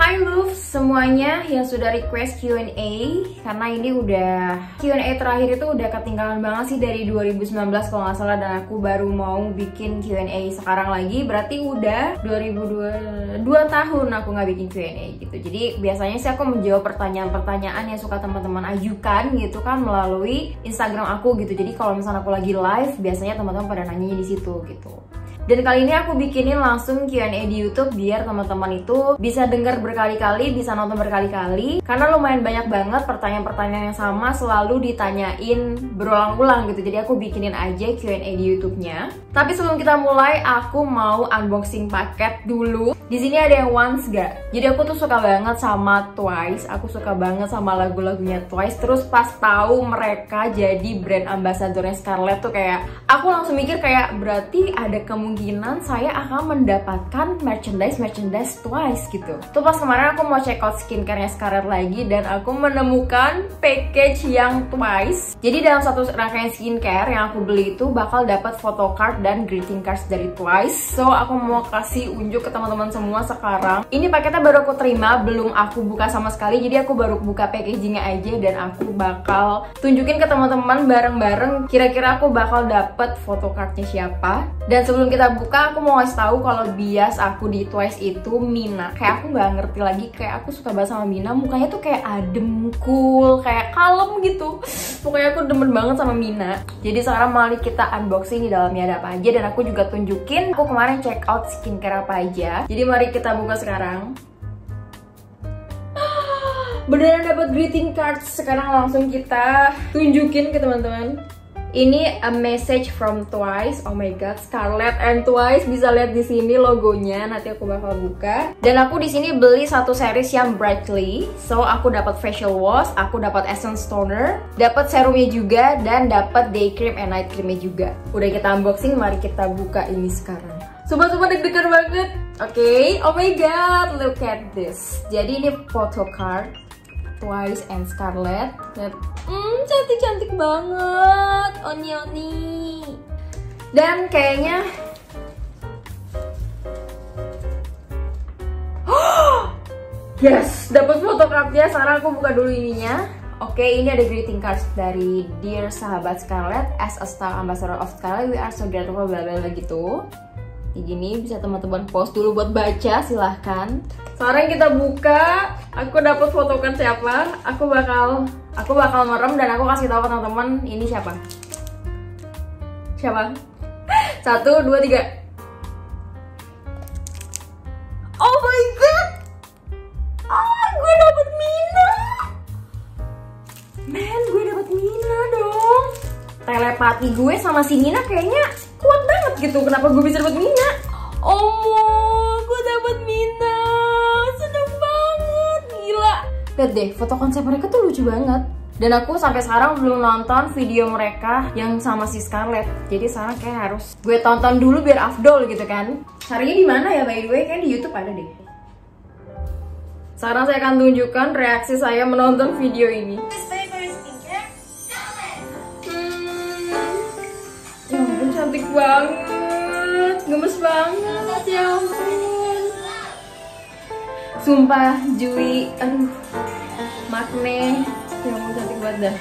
Hai love semuanya yang sudah request Q&A. Karena ini udah Q&A terakhir itu udah ketinggalan banget sih dari 2019 kalau nggak salah. Dan aku baru mau bikin Q&A sekarang lagi. Berarti udah 2022 tahun aku nggak bikin Q&A gitu. Jadi biasanya sih aku menjawab pertanyaan-pertanyaan yang suka teman-teman ajukan gitu kan melalui Instagram aku gitu. Jadi kalau misalnya aku lagi live biasanya teman-teman pada nanyanya di situ gitu. Dan kali ini aku bikinin langsung Q&A di YouTube biar teman-teman itu bisa denger berkali-kali, bisa nonton berkali-kali. Karena lumayan banyak banget pertanyaan-pertanyaan yang sama selalu ditanyain berulang-ulang gitu. Jadi aku bikinin aja Q&A di YouTube-nya. Tapi sebelum kita mulai, aku mau unboxing paket dulu. Di sini ada yang Once gak? Jadi aku tuh suka banget sama Twice. Aku suka banget sama lagu-lagunya Twice. Terus pas tahu mereka jadi brand ambassadornya Scarlett tuh kayak aku langsung mikir kayak berarti ada kemungkinan saya akan mendapatkan merchandise Twice gitu. Tuh pas kemarin aku mau check out skincare-nya Scarlett lagi dan aku menemukan package yang Twice. Jadi dalam satu rangkaian skincare yang aku beli itu bakal dapat photocard dan greeting cards dari Twice. So aku mau kasih unjuk ke teman-teman semua sekarang. Ini paketnya baru aku terima, belum aku buka sama sekali. Jadi aku baru buka packagingnya aja dan aku bakal tunjukin ke teman-teman bareng-bareng. Kira-kira aku bakal dapet photocardnya siapa. Dan sebelum kita buka, aku mau ngasih tahu kalau bias aku di Twice itu Mina. Kayak aku nggak ngerti lagi, kayak aku suka banget sama Mina. Mukanya tuh kayak adem, cool, kayak kalem gitu. Pokoknya aku demen banget sama Mina. Jadi sekarang mari kita unboxing di dalamnya ada apa aja. Dan aku juga tunjukin aku kemarin check out skincare apa aja. Jadi mari kita buka sekarang. Beneran dapat greeting cards. Sekarang langsung kita tunjukin ke teman-teman. Ini a message from Twice. Oh my god, Scarlett and Twice, bisa lihat di sini logonya. Nanti aku bakal buka. Dan aku di sini beli satu series yang Brightly. So aku dapat facial wash, aku dapat essence toner, dapat serumnya juga, dan dapat day cream and night creamnya juga. Udah kita unboxing, mari kita buka ini sekarang. Sumpah deg-degan banget. Oke, oh my god, look at this. Jadi ini photocard Twice and Scarlett. Cantik-cantik banget, oni. Dan kayaknya yes, dapat photocardnya. Sekarang aku buka dulu ininya. Oke, ini ada greeting cards dari Dear Sahabat Scarlett, as a star ambassador of Scarlett, we are so grateful, bla bla bla gitu. Gini bisa teman-teman post dulu buat baca, silahkan. Sekarang kita buka. Aku dapat photocard siapa? Aku bakal merem dan aku kasih tahu ke teman-teman ini siapa. Siapa? 1, 2, 3. Oh my god. Gue dapet Mina. Men, gue dapet Mina dong. Telepati gue sama si Mina kayaknya kuat banget gitu. Kenapa gue bisa dapet Mina? Oh, gue dapet Mina. Seneng banget, gila. Lihat deh, foto konsep mereka tuh lucu banget. Dan aku sampai sekarang belum nonton video mereka yang sama si Scarlett. Jadi sekarang kayak harus gue tonton dulu biar afdol gitu kan. Carinya di mana ya by the way? Kayak di YouTube ada deh. Sekarang saya akan tunjukkan reaksi saya menonton video ini. Ya ampun, cantik banget, gemes banget, ya ampun. Sumpah, Jui, aduh, Makne, ya ampun cantik banget dah.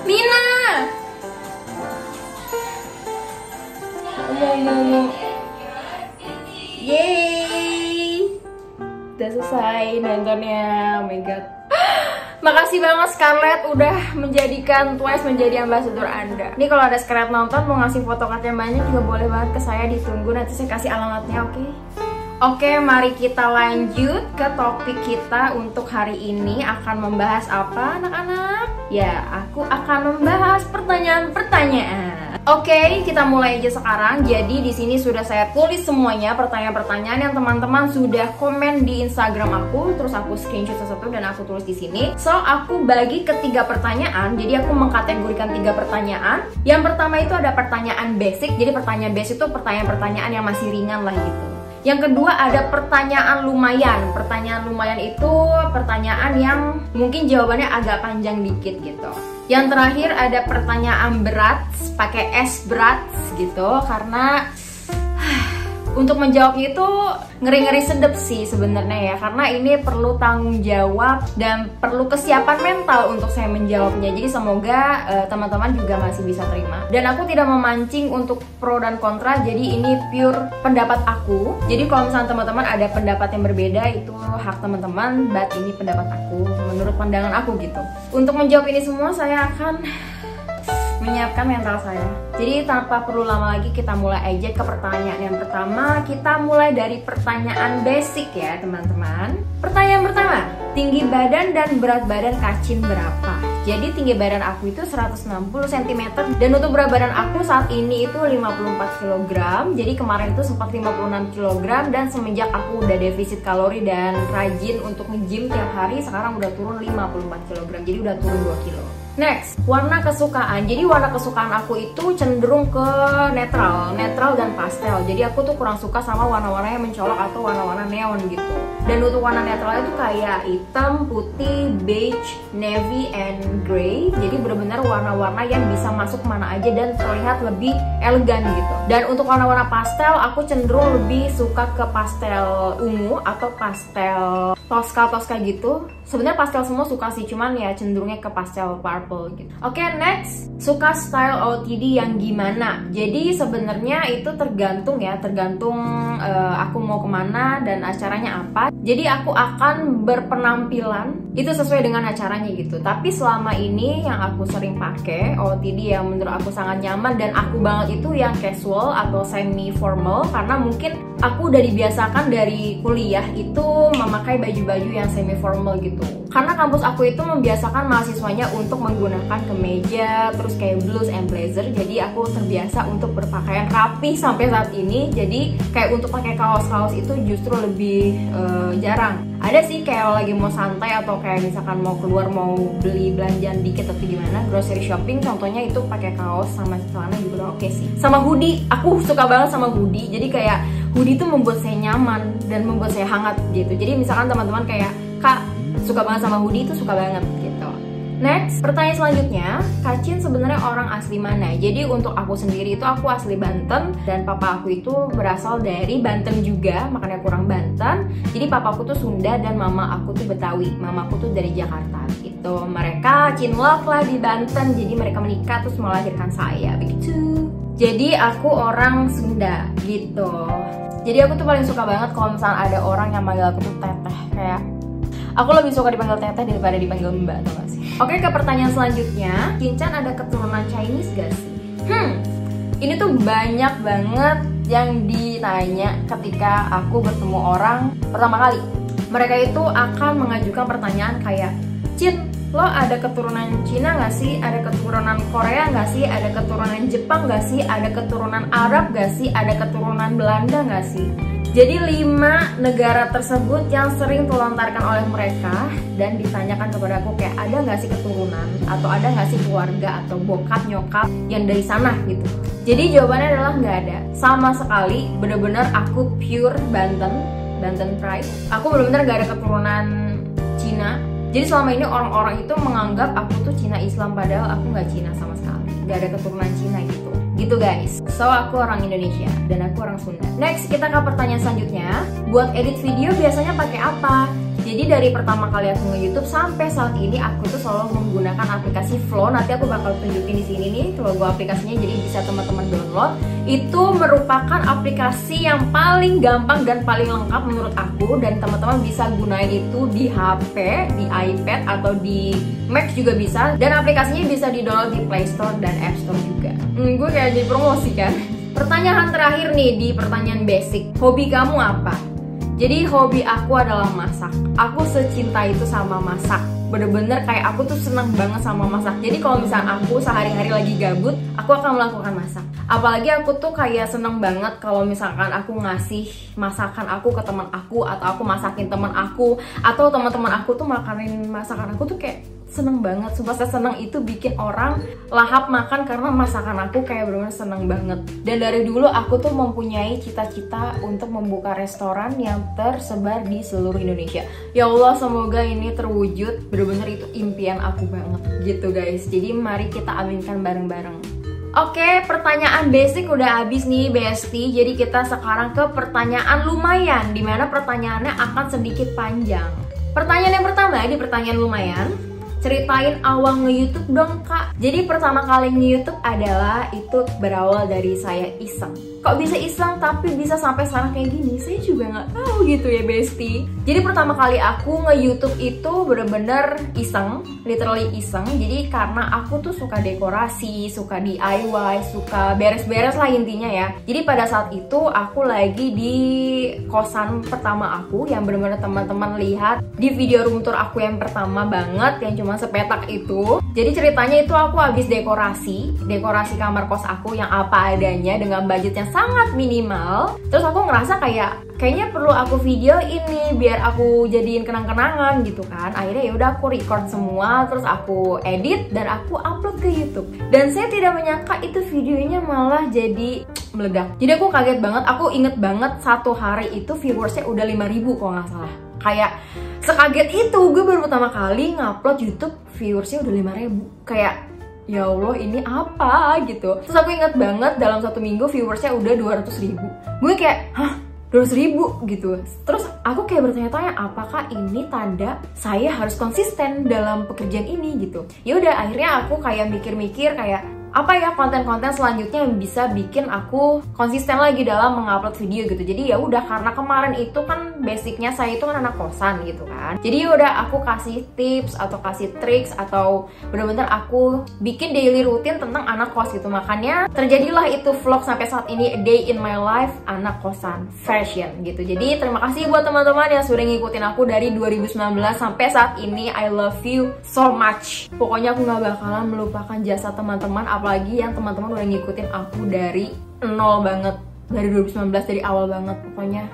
Mina! Ngomong. Yeay! Udah selesai nontonnya, oh my god. Makasih banget Scarlett udah menjadikan Twice menjadi ambassador Anda. Ini kalau ada Scarlett nonton mau ngasih photocard yang banyak juga boleh banget ke saya, ditunggu nanti saya kasih alamatnya, oke? Oke, mari kita lanjut ke topik kita untuk hari ini. Akan membahas apa anak-anak? Ya, aku akan membahas pertanyaan-pertanyaan. Oke, kita mulai aja sekarang. Jadi di sini sudah saya tulis semuanya pertanyaan-pertanyaan yang teman-teman sudah komen di Instagram aku, terus aku screenshot satu-satu dan aku tulis di sini. So, aku bagi ke 3 pertanyaan. Jadi aku mengkategorikan 3 pertanyaan. Yang pertama itu ada pertanyaan basic. Jadi pertanyaan basic itu pertanyaan-pertanyaan yang masih ringan lah gitu. Yang kedua ada pertanyaan lumayan. Pertanyaan lumayan itu pertanyaan yang mungkin jawabannya agak panjang dikit gitu. Yang terakhir ada pertanyaan berat, pakai S berat gitu, karena Untuk menjawabnya itu ngeri-ngeri sedep sih sebenarnya ya, karena ini perlu tanggung jawab dan perlu kesiapan mental untuk saya menjawabnya. Jadi semoga teman-teman juga masih bisa terima. Dan aku tidak memancing untuk pro dan kontra, jadi ini pure pendapat aku. Jadi kalau misalnya teman-teman ada pendapat yang berbeda, itu hak teman-teman, but ini pendapat aku menurut pandangan aku gitu. Untuk menjawab ini semua saya akan menyiapkan mental saya. Jadi tanpa perlu lama lagi kita mulai aja ke pertanyaan yang pertama. Kita mulai dari pertanyaan basic ya teman-teman. Pertanyaan pertama, tinggi badan dan berat badan Kacin berapa? Jadi tinggi badan aku itu 160 cm dan untuk berat badan aku saat ini itu 54 kg. Jadi kemarin itu sempat 56 kg dan semenjak aku udah defisit kalori dan rajin untuk nge-gym tiap hari, sekarang udah turun 54 kg. Jadi udah turun 2 kg. Next, warna kesukaan. Jadi warna kesukaan aku itu cenderung ke netral dan pastel. Jadi aku tuh kurang suka sama warna-warna yang mencolok atau warna-warna neon gitu. Dan untuk warna netral itu kayak hitam, putih, beige, navy, and grey. Jadi benar-benar warna-warna yang bisa masuk mana aja dan terlihat lebih elegan gitu. Dan untuk warna-warna pastel, aku cenderung lebih suka ke pastel ungu atau pastel toska gitu. Sebenarnya pastel semua suka sih, cuman ya cenderungnya ke pastel purple gitu. Oke, next, suka style OOTD yang gimana? Jadi sebenarnya itu tergantung aku mau kemana dan acaranya apa. Jadi aku akan berpenampilan itu sesuai dengan acaranya gitu. Tapi selama ini yang aku sering pakai OOTD yang menurut aku sangat nyaman dan aku banget itu yang casual atau semi formal, karena mungkin aku udah dibiasakan dari kuliah itu memakai baju-baju yang semi formal gitu. Karena kampus aku itu membiasakan mahasiswanya untuk menggunakan kemeja, terus kayak blues and blazer. Jadi aku terbiasa untuk berpakaian rapi sampai saat ini. Jadi kayak untuk pakai kaos-kaos itu justru lebih jarang. Ada sih kayak lagi mau santai atau kayak misalkan mau keluar mau beli belanjaan dikit atau gimana, grocery shopping contohnya, itu pakai kaos sama celana juga oke sih. Sama hoodie, aku suka banget sama hoodie. Jadi kayak hoodie itu membuat saya nyaman dan membuat saya hangat gitu. Jadi misalkan teman-teman kayak, "Kak, suka banget sama hoodie," itu suka banget gitu. Next, pertanyaan selanjutnya, Kacin sebenarnya orang asli mana? Jadi untuk aku sendiri itu aku asli Banten dan papa aku itu berasal dari Banten juga, makanya kurang Banten. Jadi papa aku tuh Sunda dan mama aku tuh Betawi. Mama aku tuh dari Jakarta gitu. Mereka cinlok lah di Banten, jadi mereka menikah terus melahirkan saya begitu. Jadi aku orang Sunda gitu. Jadi aku tuh paling suka banget kalau misalnya ada orang yang manggil aku tuh teteh, kayak aku lebih suka dipanggil teteh daripada dipanggil mbak, tau gak sih? Oke, ke pertanyaan selanjutnya, Kincan ada keturunan Chinese gak sih? Ini tuh banyak banget yang ditanya ketika aku bertemu orang pertama kali. Mereka itu akan mengajukan pertanyaan kayak, "Cin, lo ada keturunan Cina gak sih? Ada keturunan Korea gak sih? Ada keturunan Jepang gak sih? Ada keturunan Arab gak sih? Ada keturunan Belanda gak sih?" Jadi 5 negara tersebut yang sering dilontarkan oleh mereka dan ditanyakan kepada aku kayak, ada nggak sih keturunan atau ada nggak sih keluarga atau bokap nyokap yang dari sana gitu. Jadi jawabannya adalah nggak ada sama sekali. Bener-bener aku pure Banten pride. Aku bener-bener nggak ada keturunan Cina. Jadi selama ini orang-orang itu menganggap aku tuh Cina Islam, padahal aku nggak Cina sama sekali. Nggak ada keturunan Cina gitu guys. So aku orang Indonesia dan aku orang Sunda. Next, kita ke pertanyaan selanjutnya. Buat edit video biasanya pakai apa? Jadi dari pertama kali aku nge-YouTube sampai saat ini aku tuh selalu menggunakan aplikasi Flow. Nanti aku bakal tunjukin di sini nih logo aplikasinya, jadi bisa teman-teman download. Itu merupakan aplikasi yang paling gampang dan paling lengkap menurut aku, dan teman-teman bisa gunain itu di HP, di iPad atau di Mac juga bisa. Dan aplikasinya bisa di-download di Play Store dan App Store juga. Gue kayak jadi promosi kan. Pertanyaan terakhir nih di pertanyaan basic, hobi kamu apa? Jadi hobi aku adalah masak. Aku secinta itu sama masak. Bener-bener kayak aku tuh seneng banget sama masak. Jadi kalau misalnya aku sehari-hari lagi gabut, aku akan melakukan masak. Apalagi aku tuh kayak seneng banget kalau misalkan aku ngasih masakan aku ke teman aku, atau aku masakin teman aku, atau teman-teman aku tuh makanin masakan aku tuh kayak seneng banget. Sumpah saya seneng itu bikin orang lahap makan karena masakan aku kayak bener-bener seneng banget. Dan dari dulu aku tuh mempunyai cita-cita untuk membuka restoran yang tersebar di seluruh Indonesia. Ya Allah, semoga ini terwujud. Bener-bener itu impian aku banget gitu guys. Jadi mari kita aminkan bareng-bareng. Oke, pertanyaan basic udah habis nih Besti. Jadi kita sekarang ke pertanyaan lumayan, dimana pertanyaannya akan sedikit panjang. Pertanyaan yang pertama, ini pertanyaan lumayan. Ceritain awal nge-YouTube dong kak. Jadi pertama kali nge-YouTube adalah itu berawal dari saya iseng. Kok bisa iseng tapi bisa sampai sekarang kayak gini? Saya juga nggak tahu gitu ya Besti. Jadi pertama kali aku nge-YouTube itu bener-bener iseng, literally iseng. Jadi karena aku tuh suka dekorasi, suka DIY, suka beres-beres lah intinya ya. Jadi pada saat itu aku lagi di kosan pertama aku yang bener-bener teman-teman lihat di video room tour aku yang pertama banget, yang cuma sepetak itu. Jadi ceritanya itu aku habis dekorasi kamar kos aku yang apa adanya dengan budget yang sangat minimal. Terus aku ngerasa kayaknya perlu aku video ini biar aku jadiin kenang-kenangan gitu kan. Akhirnya ya udah aku record semua, terus aku edit dan aku upload ke YouTube. Dan saya tidak menyangka itu videonya malah jadi meledak. Jadi aku kaget banget, aku inget banget satu hari itu viewersnya udah 5.000 kalau nggak salah. Kayak sekaget itu, gue baru pertama kali ngupload YouTube viewersnya udah 5.000. Kayak ya Allah ini apa gitu. Terus aku inget banget dalam satu minggu viewersnya udah 200.000. Gue kayak hah, 200.000 gitu. Terus aku kayak bertanya-tanya, apakah ini tanda saya harus konsisten dalam pekerjaan ini gitu. Ya udah akhirnya aku kayak mikir-mikir kayak apa ya konten-konten selanjutnya yang bisa bikin aku konsisten lagi dalam mengupload video gitu. Jadi ya udah, karena kemarin itu kan basicnya saya itu kan anak kosan gitu kan. Jadi ya udah aku kasih tips atau kasih tricks atau bener-bener aku bikin daily routine tentang anak kos gitu. Makanya terjadilah itu vlog sampai saat ini, A Day in My Life anak kosan fashion gitu. Jadi terima kasih buat teman-teman yang sudah ngikutin aku dari 2019 sampai saat ini. I love you so much. Pokoknya aku gak bakalan melupakan jasa teman-teman, apalagi yang teman-teman udah ngikutin aku dari nol banget, dari 2019, dari awal banget. Pokoknya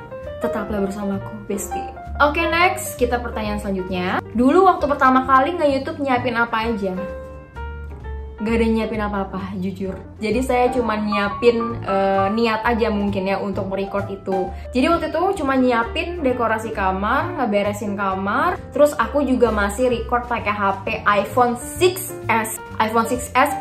tetaplah bersamaku Besti. Oke, next kita pertanyaan selanjutnya. Dulu waktu pertama kali nge-YouTube nyiapin apa aja? Gak ada nyiapin apa-apa, jujur. Jadi saya cuma nyiapin niat aja mungkin ya untuk merecord itu. Jadi waktu itu cuma nyiapin dekorasi kamar, ngeberesin kamar. Terus aku juga masih record pakai HP iPhone 6s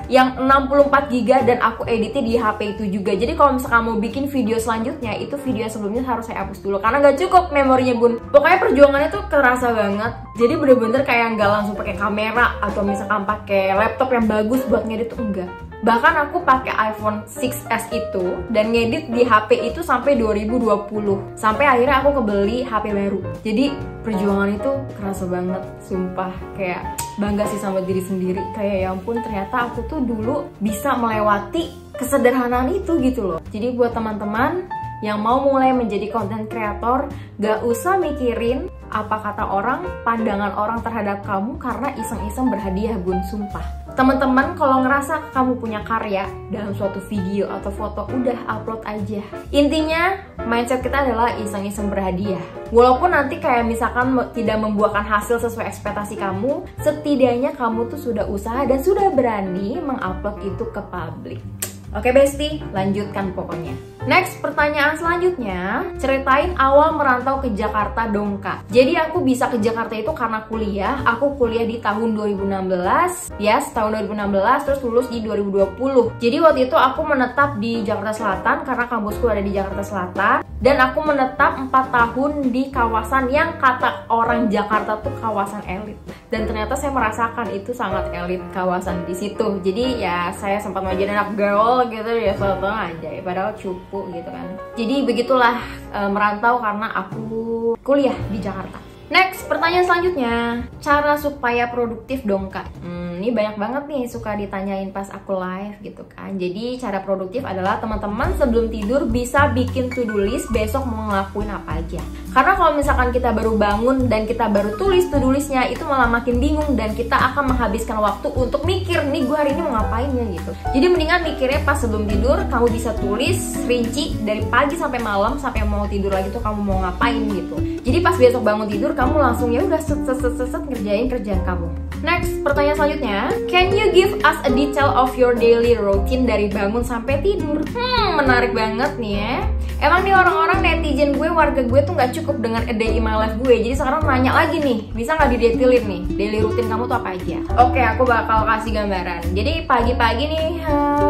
yang 64GB dan aku editnya di HP itu juga. Jadi kalau misalkan mau bikin video selanjutnya, itu video sebelumnya harus saya hapus dulu karena gak cukup memorinya bun. Pokoknya perjuangannya tuh kerasa banget. Jadi bener-bener kayak nggak langsung pakai kamera atau misalkan pakai laptop yang bagus buat ngedit tuh enggak. Bahkan aku pakai iPhone 6s itu dan ngedit di HP itu sampai 2020. Sampai akhirnya aku kebeli HP baru. Jadi perjuangan itu kerasa banget, sumpah. Kayak bangga sih sama diri sendiri. Kayak ya ampun, ternyata aku tuh dulu bisa melewati kesederhanaan itu gitu loh. Jadi buat teman-teman yang mau mulai menjadi content creator, gak usah mikirin apa kata orang, pandangan orang terhadap kamu karena iseng-iseng berhadiah bun, sumpah. Teman-teman kalau ngerasa kamu punya karya dalam suatu video atau foto, udah upload aja. Intinya mindset kita adalah iseng-iseng berhadiah. Walaupun nanti kayak misalkan tidak membuahkan hasil sesuai ekspektasi kamu, setidaknya kamu tuh sudah usaha dan sudah berani mengupload itu ke publik. Oke Besti, lanjutkan pokoknya. Next, pertanyaan selanjutnya, ceritain awal merantau ke Jakarta dong kak. Jadi aku bisa ke Jakarta itu karena kuliah. Aku kuliah di tahun 2016, yes, tahun 2016, terus lulus di 2020. Jadi waktu itu aku menetap di Jakarta Selatan karena kampusku ada di Jakarta Selatan. Dan aku menetap 4 tahun di kawasan yang kata orang Jakarta tuh kawasan elit. Dan ternyata saya merasakan itu sangat elit kawasan di situ. Jadi ya saya sempat mau jadi anak gaul gitu ya, soalnya aja ya, padahal cupu gitu kan. Jadi begitulah merantau karena aku kuliah di Jakarta. Next, pertanyaan selanjutnya, cara supaya produktif dong kak. Ini banyak banget nih suka ditanyain pas aku live gitu kan. Jadi cara produktif adalah teman-teman sebelum tidur bisa bikin to-do list besok mau ngelakuin apa aja. Karena kalau misalkan kita baru bangun dan kita baru tulis to-do listnya, itu malah makin bingung dan kita akan menghabiskan waktu untuk mikir nih gue hari ini mau ngapain ya gitu. Jadi mendingan mikirnya pas sebelum tidur, kamu bisa tulis rinci dari pagi sampai malam sampai mau tidur lagi tuh kamu mau ngapain gitu. Jadi pas besok bangun tidur kamu langsung ya udah set ngerjain kerjaan kamu. Next, pertanyaan selanjutnya, can you give us a detail of your daily routine dari bangun sampai tidur? Menarik banget nih ya. Emang nih orang-orang netizen gue, warga gue tuh nggak cukup dengan a day in my life gue. Jadi sekarang nanya lagi nih, bisa nggak didetailin nih daily rutin kamu tuh apa aja? Oke, aku bakal kasih gambaran. Jadi pagi-pagi nih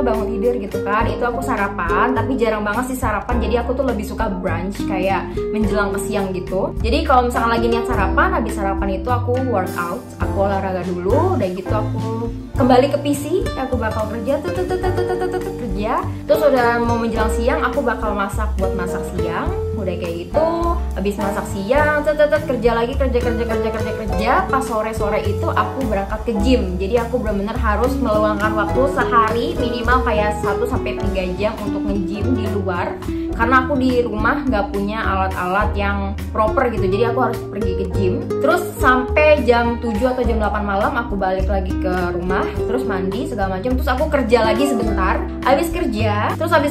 bangun tidur gitu kan, itu aku sarapan. Tapi jarang banget sih sarapan. Jadi aku tuh lebih suka brunch, kayak menjelang ke siang gitu. Jadi kalau misalkan lagi niat sarapan, habis sarapan itu aku workout, aku olahraga dulu, udah gitu aku kembali ke PC, aku bakal kerja kerja. Terus udah mau menjelang siang, aku bakal masak buat masak siang. Udah kayak gitu, habis masak siang, kerja lagi, kerja. Pas sore-sore itu aku berangkat ke gym. Jadi aku benar-benar harus meluangkan waktu sehari minimal kayak 1-3 jam untuk nge-gym di luar. Karena aku di rumah nggak punya alat-alat yang proper gitu, jadi aku harus pergi ke gym. Terus sampai jam 7 atau jam 8 malam aku balik lagi ke rumah, terus mandi segala macam. Terus aku kerja lagi sebentar. Habis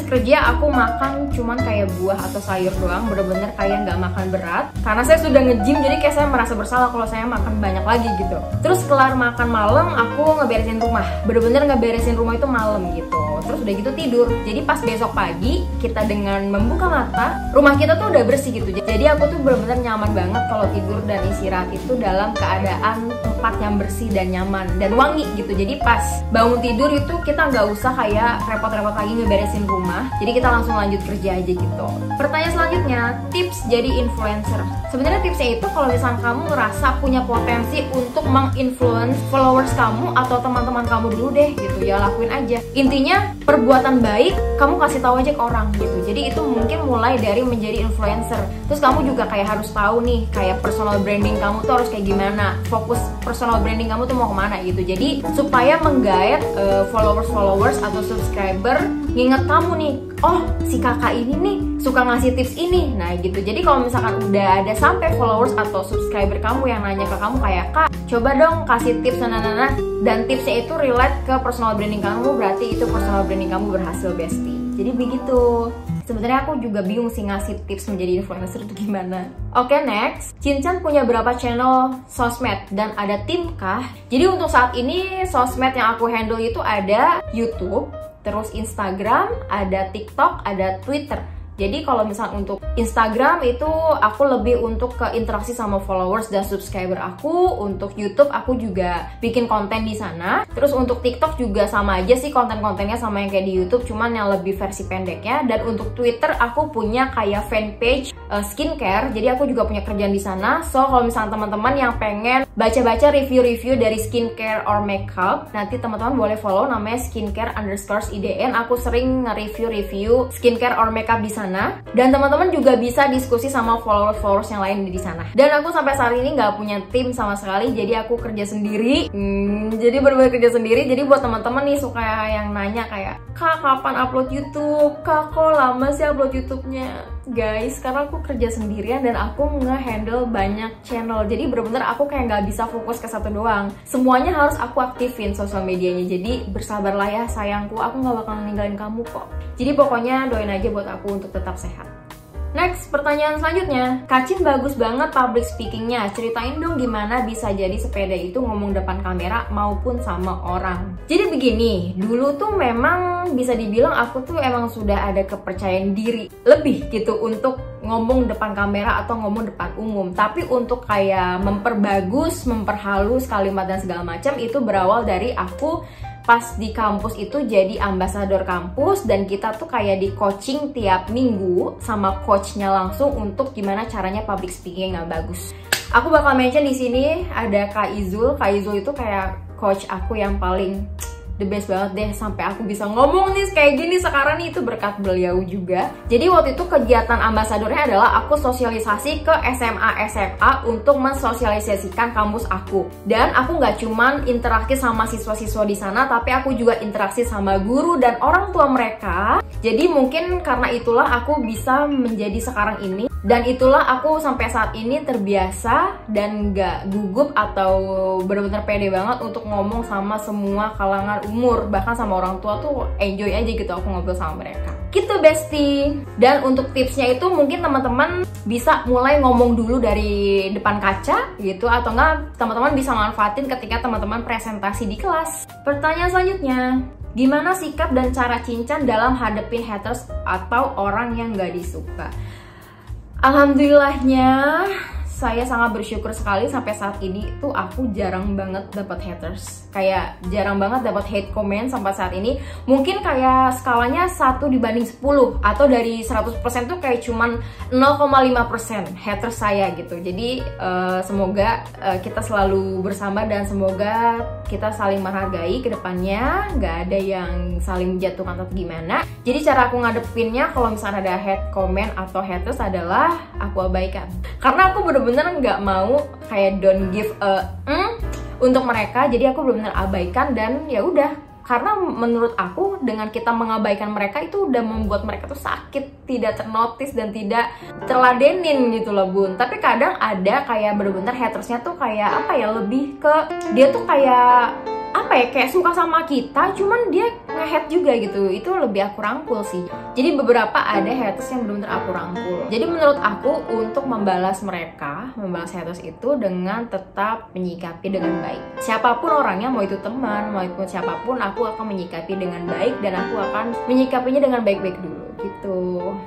kerja aku makan cuman kayak buah atau sayur doang, bener-bener kayak nggak makan berat. Karena saya sudah nge-gym, jadi kayak saya merasa bersalah kalau saya makan banyak lagi gitu. Terus kelar makan malam, aku ngeberesin rumah. Bener-bener ngeberesin rumah itu malam gitu. Terus udah gitu tidur. Jadi pas besok pagi kita dengan membuka mata, rumah kita tuh udah bersih gitu. Jadi aku tuh benar-benar nyaman banget kalau tidur dan istirahat itu dalam keadaan tempat yang bersih dan nyaman dan wangi gitu. Jadi pas bangun tidur itu kita nggak usah kayak repot-repot lagi ngeberesin rumah. Jadi kita langsung lanjut kerja aja gitu. Pertanyaan selanjutnya, tips jadi influencer. Sebenarnya tipsnya itu kalau misalnya kamu ngerasa punya potensi untuk menginfluence followers kamu atau teman-teman kamu dulu deh gitu, ya lakuin aja. Intinya perbuatan baik kamu kasih tahu aja ke orang gitu. Jadi itu mungkin mulai dari menjadi influencer. Terus kamu juga kayak harus tahu nih kayak personal branding kamu tuh harus kayak gimana, fokus personal branding kamu tuh mau kemana gitu. Jadi supaya menggait followers atau subscriber nginget kamu nih, oh si kakak ini nih suka ngasih tips ini. Nah gitu. Jadi kalau misalkan udah ada sampai followers atau subscriber kamu yang nanya ke kamu kayak, kak coba dong kasih tips dan tipsnya itu relate ke personal branding kamu, berarti itu personal branding kamu berhasil bestie. Jadi begitu. Sebenarnya aku juga bingung sih ngasih tips menjadi influencer itu gimana. Oke, next. Cinchan punya berapa channel sosmed dan ada tim kah? Jadi untuk saat ini sosmed yang aku handle itu ada YouTube, terus Instagram, ada TikTok, ada Twitter. Jadi kalau misalnya untuk Instagram itu aku lebih untuk ke interaksi sama followers dan subscriber aku. Untuk YouTube aku juga bikin konten di sana. Terus untuk TikTok juga sama aja sih konten-kontennya sama yang kayak di YouTube, cuman yang lebih versi pendeknya. Dan untuk Twitter aku punya kayak fanpage skincare. Jadi aku juga punya kerjaan di sana. So kalau misalnya teman-teman yang pengen baca-baca review-review dari skincare or makeup, nanti teman-teman boleh follow namanya skincare_IDN. Aku sering nge-review skincare or makeup di sana. Dan teman-teman juga bisa diskusi sama followers yang lain di sana. Dan aku sampai saat ini nggak punya tim sama sekali, jadi aku kerja sendiri. Jadi bener-bener kerja sendiri. Jadi buat teman-teman nih suka yang nanya kayak, kak kapan upload YouTube? Kak kok lama sih upload YouTube-nya? Guys, karena aku kerja sendirian dan aku nge-handle banyak channel. Jadi bener-bener aku kayak nggak bisa fokus ke satu doang. Semuanya harus aku aktifin sosial medianya. Jadi bersabarlah ya sayangku, aku nggak bakal ninggalin kamu kok. Jadi pokoknya doain aja buat aku untuk tetap sehat. Next, pertanyaan selanjutnya. Kacin bagus banget public speakingnya. Ceritain dong gimana bisa jadi sepeda itu ngomong depan kamera maupun sama orang. Jadi begini, dulu tuh memang bisa dibilang aku tuh emang sudah ada kepercayaan diri lebih gitu untuk ngomong depan kamera atau ngomong depan umum. Tapi untuk kayak memperbagus, memperhalus kalimat dan segala macam itu berawal dari aku pas di kampus itu jadi ambasador kampus, dan kita tuh kayak di coaching tiap minggu sama coachnya langsung untuk gimana caranya public speaking yang bagus. Aku bakal mention di sini ada Kak Izul. Kak Izul itu kayak coach aku yang paling the best banget deh, sampai aku bisa ngomong nih kayak gini sekarang nih, itu berkat beliau juga. Jadi waktu itu kegiatan ambasadornya adalah aku sosialisasi ke SMA untuk mensosialisasikan kampus aku. Dan aku nggak cuman interaksi sama siswa-siswa di sana, tapi aku juga interaksi sama guru dan orang tua mereka. Jadi mungkin karena itulah aku bisa menjadi sekarang ini. Dan itulah aku sampai saat ini terbiasa dan gak gugup atau benar-benar pede banget untuk ngomong sama semua kalangan umur. Bahkan sama orang tua tuh enjoy aja gitu aku ngobrol sama mereka. Gitu bestie. Dan untuk tipsnya itu mungkin teman-teman bisa mulai ngomong dulu dari depan kaca gitu, atau enggak teman-teman bisa manfaatin ketika teman-teman presentasi di kelas. Pertanyaan selanjutnya, Gimana sikap dan cara Cincan dalam hadepin haters atau orang yang gak disuka? Alhamdulillahnya saya sangat bersyukur sekali sampai saat ini tuh aku jarang banget dapat haters. Kayak jarang banget dapat hate comment sampai saat ini. Mungkin kayak skalanya 1 dibanding 10 atau dari 100% tuh kayak cuman 0,5% haters saya gitu. Jadi semoga kita selalu bersama dan semoga kita saling menghargai ke depannya, nggak ada yang saling menjatuhkan atau gimana. Jadi cara aku ngadepinnya kalau misalnya ada hate comment atau haters adalah aku abaikan. Karena aku bener-bener nggak mau kayak don't give a untuk mereka, jadi aku bener-bener abaikan dan ya udah. Karena menurut aku dengan kita mengabaikan mereka itu udah membuat mereka tuh sakit, tidak ternotis dan tidak terladenin gitu loh bun. Tapi kadang ada kayak bener-bener hatersnya tuh kayak apa ya, lebih ke dia tuh kayak apa ya, kayak suka sama kita cuman dia nge-hate juga gitu. Itu lebih aku rangkul sih. Jadi beberapa ada haters yang bener-bener aku rangkul. Jadi menurut aku untuk membalas mereka, membalas haters itu dengan tetap menyikapi dengan baik. Siapapun orangnya, mau itu teman, mau itu siapapun, aku akan menyikapi dengan baik dan aku akan menyikapinya dengan baik-baik dulu gitu.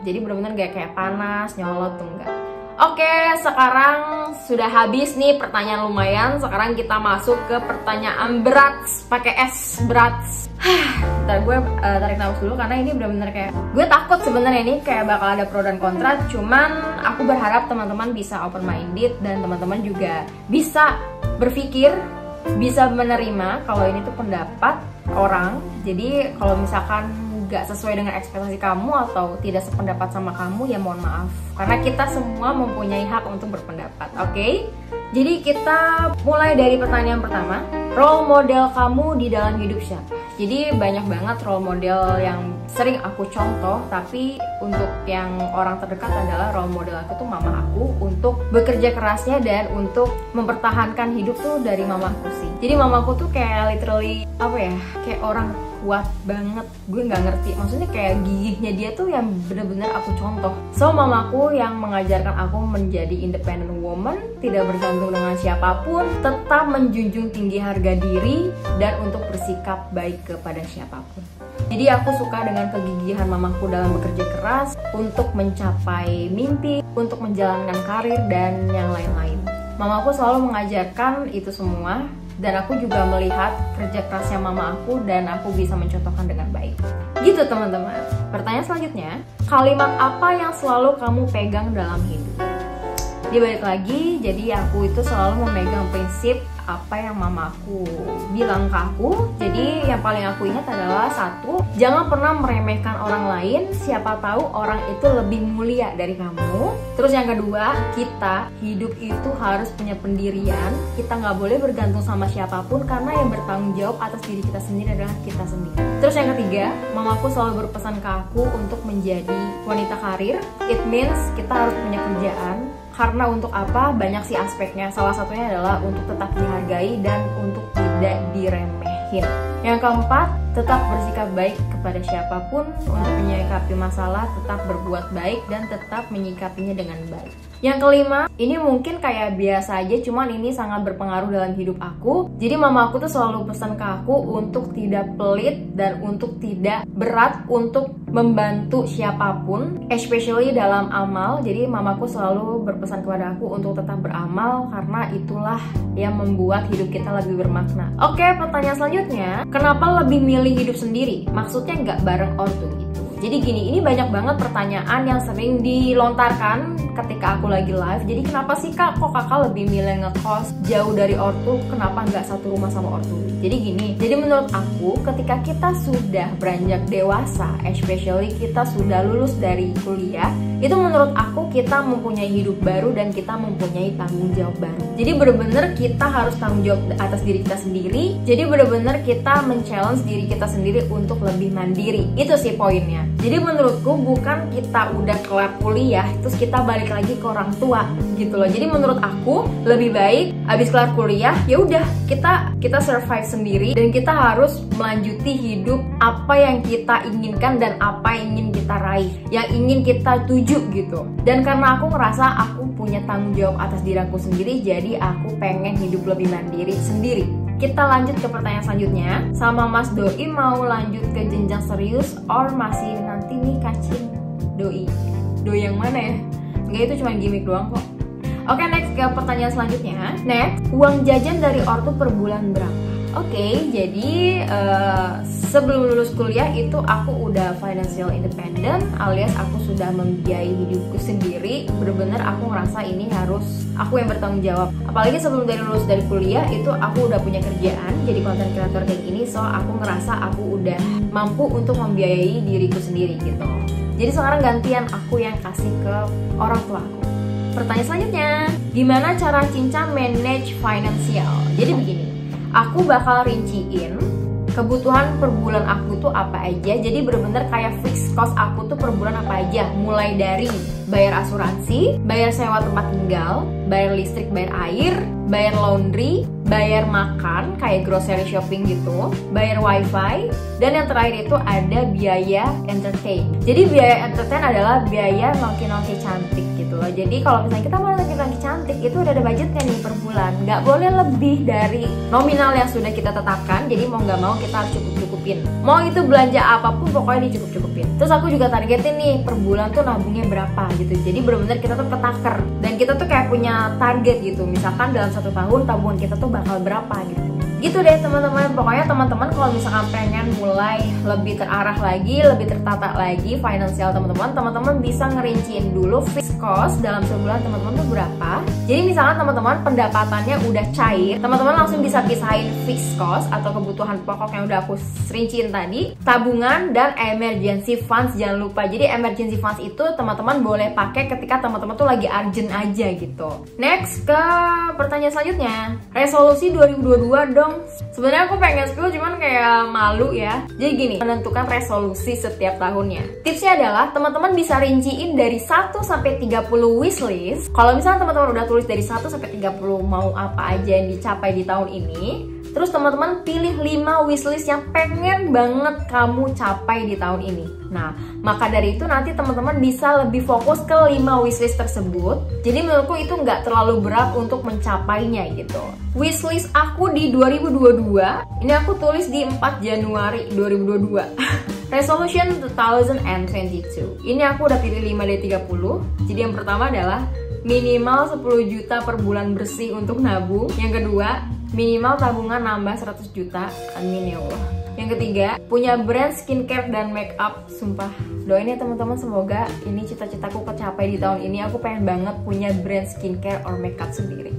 Jadi bener-bener gak kayak panas, nyolot tuh enggak. Oke, sekarang sudah habis nih pertanyaan lumayan. Sekarang kita masuk ke pertanyaan berat, pakai S, berat. Ntar gue tarik nafas dulu karena ini benar-benar kayak gue takut sebenarnya ini kayak bakal ada pro dan kontra. Cuman aku berharap teman-teman bisa open minded dan teman-teman juga bisa berpikir, bisa menerima kalau ini tuh pendapat orang. Jadi kalau misalkan gak sesuai dengan ekspektasi kamu atau tidak sependapat sama kamu, ya mohon maaf. Karena kita semua mempunyai hak untuk berpendapat, oke? Jadi kita mulai dari pertanyaan pertama. Role model kamu di dalam hidup siapa? Jadi banyak banget role model yang sering aku contoh, tapi untuk yang orang terdekat adalah role model aku tuh mama aku, untuk bekerja kerasnya dan untuk mempertahankan hidup tuh dari mamaku sih. Jadi mamaku tuh kayak literally apa ya, kayak orang kuat banget. Gue nggak ngerti, maksudnya kayak gigihnya dia tuh yang bener-bener aku contoh. So mamaku yang mengajarkan aku menjadi independent woman, tidak bergantung dengan siapapun, tetap menjunjung tinggi harga diri dan untuk bersikap baik kepada siapapun. Jadi aku suka dengan kegigihan mamaku dalam bekerja keras untuk mencapai mimpi, untuk menjalankan karir dan yang lain-lain. Mamaku selalu mengajarkan itu semua. Dan aku juga melihat kerja kerasnya mama aku dan aku bisa mencontohkan dengan baik. Gitu teman-teman. Pertanyaan selanjutnya, kalimat apa yang selalu kamu pegang dalam hidup? Dia balik lagi, jadi aku itu selalu memegang prinsip apa yang mamaku bilang ke aku. Jadi yang paling aku ingat adalah satu, jangan pernah meremehkan orang lain, siapa tahu orang itu lebih mulia dari kamu. Terus yang kedua, kita hidup itu harus punya pendirian. Kita nggak boleh bergantung sama siapapun karena yang bertanggung jawab atas diri kita sendiri adalah kita sendiri. Terus yang ketiga, mamaku selalu berpesan ke aku untuk menjadi wanita karir. It means kita harus punya kerjaan. Karena untuk apa? Banyak sih aspeknya. Salah satunya adalah untuk tetap dihargai dan untuk tidak diremehin. Yang keempat, tetap bersikap baik kepada siapapun. Untuk menyikapi masalah, tetap berbuat baik dan tetap menyikapinya dengan baik. Yang kelima, ini mungkin kayak biasa aja, cuman ini sangat berpengaruh dalam hidup aku. Jadi mama aku tuh selalu pesan ke aku untuk tidak pelit dan untuk tidak berat untuk membantu siapapun, especially dalam amal. Jadi mamaku selalu berpesan kepada aku untuk tetap beramal karena itulah yang membuat hidup kita lebih bermakna. Oke, pertanyaan selanjutnya, kenapa lebih milih hidup sendiri? Maksudnya nggak bareng ortu gitu. Jadi gini, ini banyak banget pertanyaan yang sering dilontarkan ketika aku lagi live. Jadi kenapa sih kak, kok kakak lebih milih ngekos jauh dari ortu, kenapa nggak satu rumah sama ortu? Jadi gini, jadi menurut aku ketika kita sudah beranjak dewasa, especially kita sudah lulus dari kuliah, itu menurut aku kita mempunyai hidup baru dan kita mempunyai tanggung jawab baru. Jadi bener-bener kita harus tanggung jawab atas diri kita sendiri. Jadi bener-bener kita men-challenge diri kita sendiri untuk lebih mandiri. Itu sih poinnya. Jadi menurutku bukan kita udah kelar kuliah terus kita balik lagi ke orang tua gitu loh. Jadi menurut aku lebih baik abis kelar kuliah ya udah kita survive sendiri dan kita harus melanjuti hidup apa yang kita inginkan dan apa yang ingin kita raih, yang ingin kita tuju gitu. Dan karena aku ngerasa aku punya tanggung jawab atas diri aku sendiri, jadi aku pengen hidup lebih mandiri sendiri. Kita lanjut ke pertanyaan selanjutnya. Sama Mas Doi mau lanjut ke jenjang serius or masih nanti nih kacin? Doi yang mana ya? Enggak, itu cuma gimmick doang kok. Oke, next ke pertanyaan selanjutnya. Next, uang jajan dari ortu per bulan berapa? Oke, jadi sebelum lulus kuliah itu aku udah financial independent, alias aku sudah membiayai hidupku sendiri. Bener-bener aku ngerasa ini harus aku yang bertanggung jawab. Apalagi sebelum lulus dari kuliah itu aku udah punya kerjaan jadi content creator kayak gini, so aku ngerasa aku udah mampu untuk membiayai diriku sendiri gitu. Jadi sekarang gantian aku yang kasih ke orang tua aku. Pertanyaan selanjutnya, gimana cara Cinca manage finansial? Jadi begini, aku bakal rinciin kebutuhan per bulan aku tuh apa aja. Jadi bener-bener kayak fix cost aku tuh per bulan apa aja. Mulai dari bayar asuransi, bayar sewa tempat tinggal, bayar listrik, bayar air, bayar laundry, bayar makan kayak grocery shopping gitu, bayar wifi, dan yang terakhir itu ada biaya entertain. Jadi biaya entertain adalah biaya nongki-nongki cantik gitu loh. Jadi kalau misalnya kita mau nongki-nongki cantik itu udah ada budgetnya nih per bulan. Nggak boleh lebih dari nominal yang sudah kita tetapkan. Jadi mau nggak mau kita harus cukup-cukupin. Mau itu belanja apapun pokoknya dicukup-cukupin. Terus aku juga targetin nih per bulan tuh nabungnya berapa gitu. Jadi bener-bener kita tuh ketaker dan kita tuh kayak punya target gitu. Misalkan dalam 1 tahun tabungan kita tuh bakal berapa gitu. Gitu deh teman-teman. Pokoknya teman-teman kalau misalkan pengen mulai lebih terarah lagi, lebih tertata lagi finansial teman-teman bisa ngerinciin dulu fixed cost dalam sebulan teman-teman tuh berapa. Jadi misalkan teman-teman pendapatannya udah cair, teman-teman langsung bisa pisahin fixed cost atau kebutuhan pokok yang udah aku rinciin tadi, tabungan dan emergency funds jangan lupa. Jadi emergency funds itu teman-teman boleh pakai ketika teman-teman tuh lagi urgent aja gitu. Next ke pertanyaan selanjutnya, resolusi 2022 dong. Sebenarnya aku pengen spill cuman kayak malu ya. Jadi gini, menentukan resolusi setiap tahunnya. Tipsnya adalah teman-teman bisa rinciin dari 1 sampai 30 wishlist. Kalau misalnya teman-teman udah tulis dari 1 sampai 30 mau apa aja yang dicapai di tahun ini, terus teman-teman pilih 5 wishlist yang pengen banget kamu capai di tahun ini. Nah, maka dari itu nanti teman-teman bisa lebih fokus ke 5 wishlist tersebut. Jadi menurutku itu nggak terlalu berat untuk mencapainya gitu. Wishlist aku di 2022, ini aku tulis di 4 Januari 2022. Resolution 2022. Ini aku udah pilih 5 dari 30. Jadi yang pertama adalah minimal 10 juta per bulan bersih untuk nabung. Yang kedua, minimal tabungan nambah 100 juta. Amin ya Allah. Yang ketiga, punya brand skincare dan makeup. Sumpah, doain ya teman-teman, semoga ini cita-citaku kecapai di tahun ini. Aku pengen banget punya brand skincare or makeup sendiri.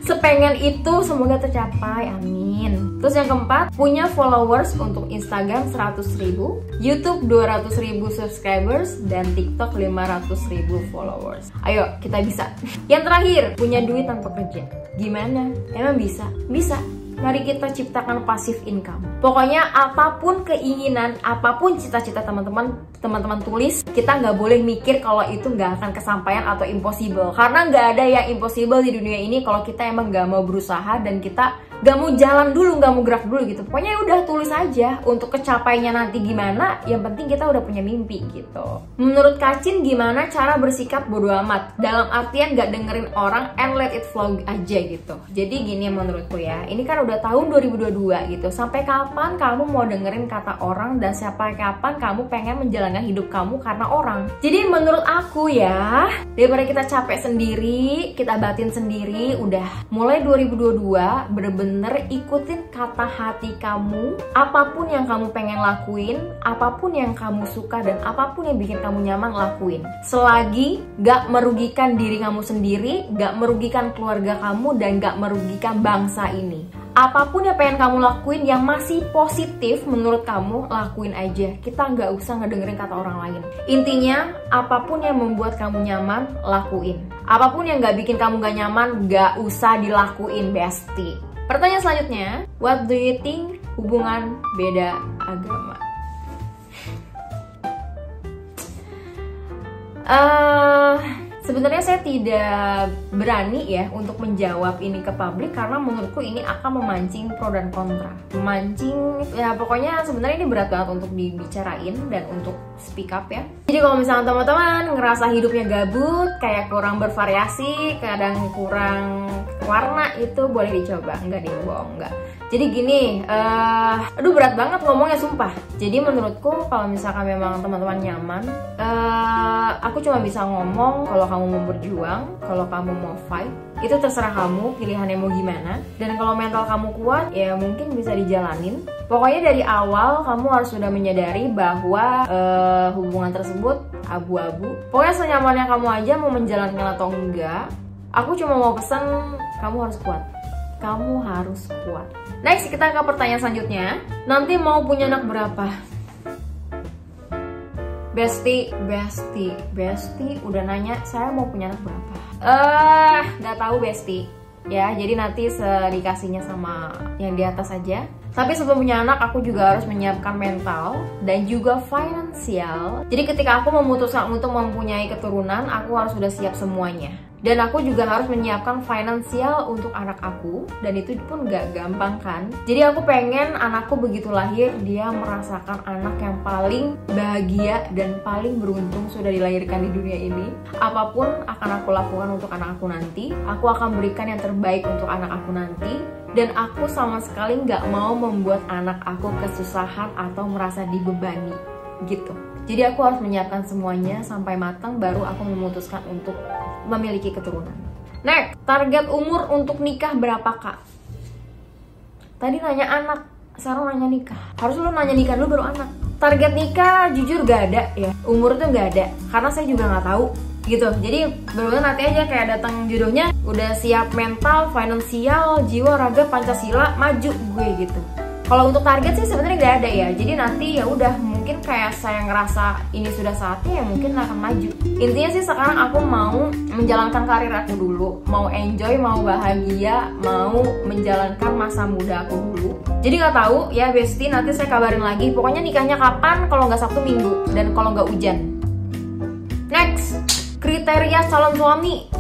Sepengen itu semoga tercapai, amin. Terus yang keempat, punya followers untuk Instagram 100.000, YouTube 200.000 subscribers, dan TikTok 500.000 followers. Ayo, kita bisa. Yang terakhir, punya duit tanpa kerja. Gimana? Emang bisa? Bisa. Mari kita ciptakan passive income. Pokoknya apapun keinginan, apapun cita-cita teman-teman tulis, kita nggak boleh mikir kalau itu nggak akan kesampaian atau impossible. Karena nggak ada yang impossible di dunia ini kalau kita emang nggak mau berusaha dan kita nggak mau jalan dulu, nggak mau gerak dulu gitu. Pokoknya udah tulis aja untuk kecapainya nanti gimana. Yang penting kita udah punya mimpi gitu. Menurut Kacin gimana cara bersikap bodo amat? Dalam artian nggak dengerin orang and let it flow aja gitu. Jadi gini menurutku ya, ini kan udah tahun 2022 gitu. Sampai kapan kamu mau dengerin kata orang dan sampai kapan kamu pengen menjalankan hidup kamu karena orang? Jadi menurut aku ya, daripada kita capek sendiri, kita batin sendiri, udah mulai 2022 bener-bener ikutin kata hati kamu. Apapun yang kamu pengen lakuin, apapun yang kamu suka dan apapun yang bikin kamu nyaman, lakuin. Selagi gak merugikan diri kamu sendiri, gak merugikan keluarga kamu, dan gak merugikan bangsa ini. Apapun yang pengen kamu lakuin yang masih positif menurut kamu, lakuin aja. Kita nggak usah ngedengerin kata orang lain. Intinya, apapun yang membuat kamu nyaman, lakuin. Apapun yang nggak bikin kamu nggak nyaman, nggak usah dilakuin, bestie. Pertanyaan selanjutnya, what do you think hubungan beda agama? Sebenarnya saya tidak berani ya untuk menjawab ini ke publik karena menurutku ini akan memancing pro dan kontra. Memancing, ya pokoknya sebenarnya ini berat banget untuk dibicarain dan untuk speak up ya. Jadi kalau misalnya teman-teman ngerasa hidupnya gabut, kayak kurang bervariasi, kadang kurang warna, itu boleh dicoba. Enggak deh, bohong, enggak. Jadi gini, aduh berat banget ngomongnya sumpah. Jadi menurutku kalau misalkan memang teman-teman nyaman, aku cuma bisa ngomong kalau kamu mau berjuang, kalau kamu mau fight, itu terserah kamu, pilihannya mau gimana. Dan kalau mental kamu kuat, ya mungkin bisa dijalanin. Pokoknya dari awal kamu harus sudah menyadari bahwa hubungan tersebut abu-abu. Pokoknya senyamannya kamu aja mau menjalankan atau enggak. Aku cuma mau pesan, kamu harus kuat. Kamu harus kuat. Next, kita ke pertanyaan selanjutnya. Nanti mau punya anak berapa? Besti udah nanya saya mau punya anak berapa. Nggak tahu Besti. Ya, jadi nanti dikasihnya sama yang di atas aja. Tapi sebelum punya anak, aku juga harus menyiapkan mental dan juga finansial. Jadi ketika aku memutuskan untuk mempunyai keturunan, aku harus sudah siap semuanya. Dan aku juga harus menyiapkan finansial untuk anak aku. Dan itu pun gak gampang kan. Jadi aku pengen anakku begitu lahir, dia merasakan anak yang paling bahagia dan paling beruntung sudah dilahirkan di dunia ini. Apapun akan aku lakukan untuk anak aku nanti. Aku akan berikan yang terbaik untuk anak aku nanti. Dan aku sama sekali gak mau membuat anak aku kesusahan atau merasa dibebani gitu. Jadi aku harus menyiapkan semuanya sampai matang, baru aku memutuskan untuk memiliki keturunan. Next, target umur untuk nikah berapa kak? Tadi nanya anak, sekarang nanya nikah. Harus lu nanya nikah dulu baru anak. Target nikah jujur gak ada ya, umur tuh gak ada, karena saya juga gak tahu gitu. Jadi bener-bener nanti aja kayak datang jodohnya, udah siap mental, finansial, jiwa, raga, Pancasila, maju gue gitu. Kalau untuk target sih sebenarnya nggak ada ya. Jadi nanti ya udah, mungkin kayak saya ngerasa ini sudah saatnya ya mungkin akan maju. Intinya sih sekarang aku mau menjalankan karir aku dulu, mau enjoy, mau bahagia, mau menjalankan masa muda aku dulu. Jadi nggak tahu ya Besti, nanti saya kabarin lagi. Pokoknya nikahnya kapan? Kalau nggak Sabtu Minggu dan kalau nggak hujan. Next, kriteria calon suami.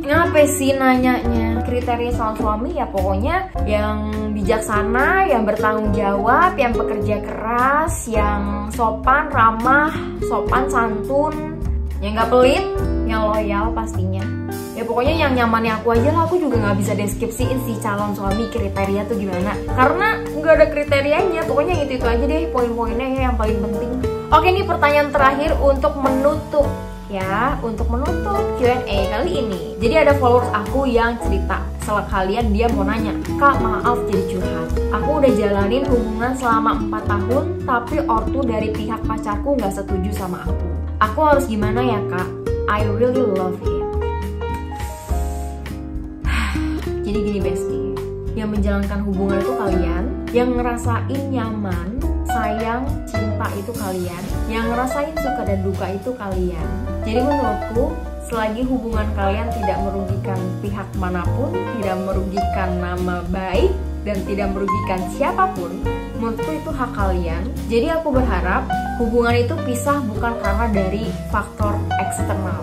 Kenapa sih nanyanya? Kriteria calon suami ya pokoknya yang bijaksana, yang bertanggung jawab, yang bekerja keras, yang sopan, ramah, sopan, santun, yang gak pelit, yang loyal pastinya. Ya pokoknya yang nyamannya aku aja lah, aku juga gak bisa deskripsiin si calon suami kriteria tuh gimana. Karena gak ada kriterianya, pokoknya itu aja deh poin-poinnya ya yang paling penting. Oke, ini pertanyaan terakhir untuk menutup. Ya, untuk menutup Q&A kali ini. Jadi ada followers aku yang cerita, sekalian dia mau nanya, "Kak, maaf jadi curhat. Aku udah jalanin hubungan selama 4 tahun, tapi ortu dari pihak pacarku nggak setuju sama aku. Aku harus gimana ya, Kak? I really love him." Jadi gini Besti, yang menjalankan hubungan itu kalian, yang ngerasain nyaman, sayang, cinta itu kalian, yang ngerasain suka dan duka itu kalian. Jadi menurutku, selagi hubungan kalian tidak merugikan pihak manapun, tidak merugikan nama baik, dan tidak merugikan siapapun, menurutku itu hak kalian. Jadi aku berharap hubungan itu pisah bukan karena dari faktor eksternal,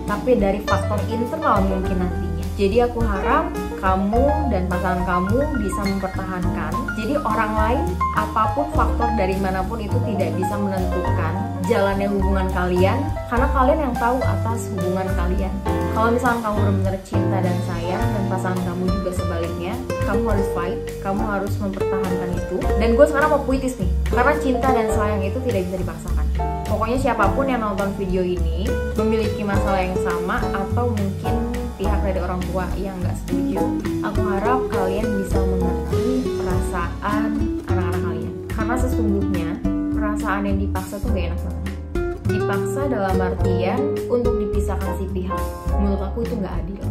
tapi dari faktor internal mungkin nantinya. Jadi aku harap kamu dan pasangan kamu bisa mempertahankan. Jadi orang lain, apapun faktor dari manapun itu tidak bisa menentukan jalannya hubungan kalian, karena kalian yang tahu atas hubungan kalian. Kalau misalnya kamu benar-benar cinta dan sayang, dan pasangan kamu juga sebaliknya, kamu harus fight, kamu harus mempertahankan itu. Dan gue sekarang mau puitis nih, karena cinta dan sayang itu tidak bisa dipaksakan. Pokoknya siapapun yang nonton video ini memiliki masalah yang sama, atau mungkin pihak dari orang tua yang nggak setuju, aku harap kalian bisa mengerti perasaan anak-anak kalian. Karena sesungguhnya perasaan yang dipaksa tuh gak enak banget. Dipaksa dalam artian untuk dipisahkan si pihak. Menurut aku itu gak adil.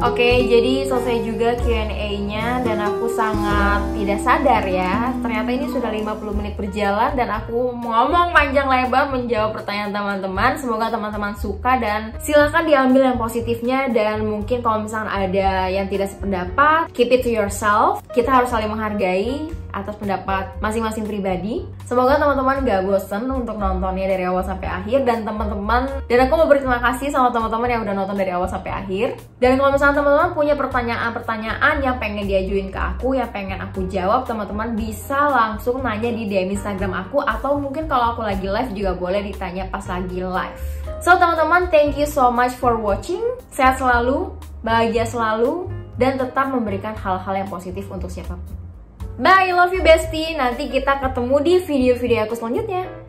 Oke, jadi selesai juga Q&A-nya dan aku sangat tidak sadar ya, ternyata ini sudah 50 menit berjalan dan aku ngomong panjang lebar menjawab pertanyaan teman-teman. Semoga teman-teman suka dan silakan diambil yang positifnya, dan mungkin kalau misalnya ada yang tidak sependapat, keep it to yourself. Kita harus saling menghargai. atas pendapat masing-masing pribadi. Semoga teman-teman gak bosen untuk nontonnya dari awal sampai akhir, dan aku mau berterima kasih sama teman-teman yang udah nonton dari awal sampai akhir. Dan kalau misalnya teman-teman punya pertanyaan-pertanyaan yang pengen diajuin ke aku, yang pengen aku jawab, teman-teman bisa langsung nanya di DM Instagram aku, atau mungkin kalau aku lagi live juga boleh ditanya pas lagi live. So teman-teman, thank you so much for watching. Sehat selalu, bahagia selalu, dan tetap memberikan hal-hal yang positif untuk siapapun. Bye, love you bestie. Nanti kita ketemu di video-video aku selanjutnya.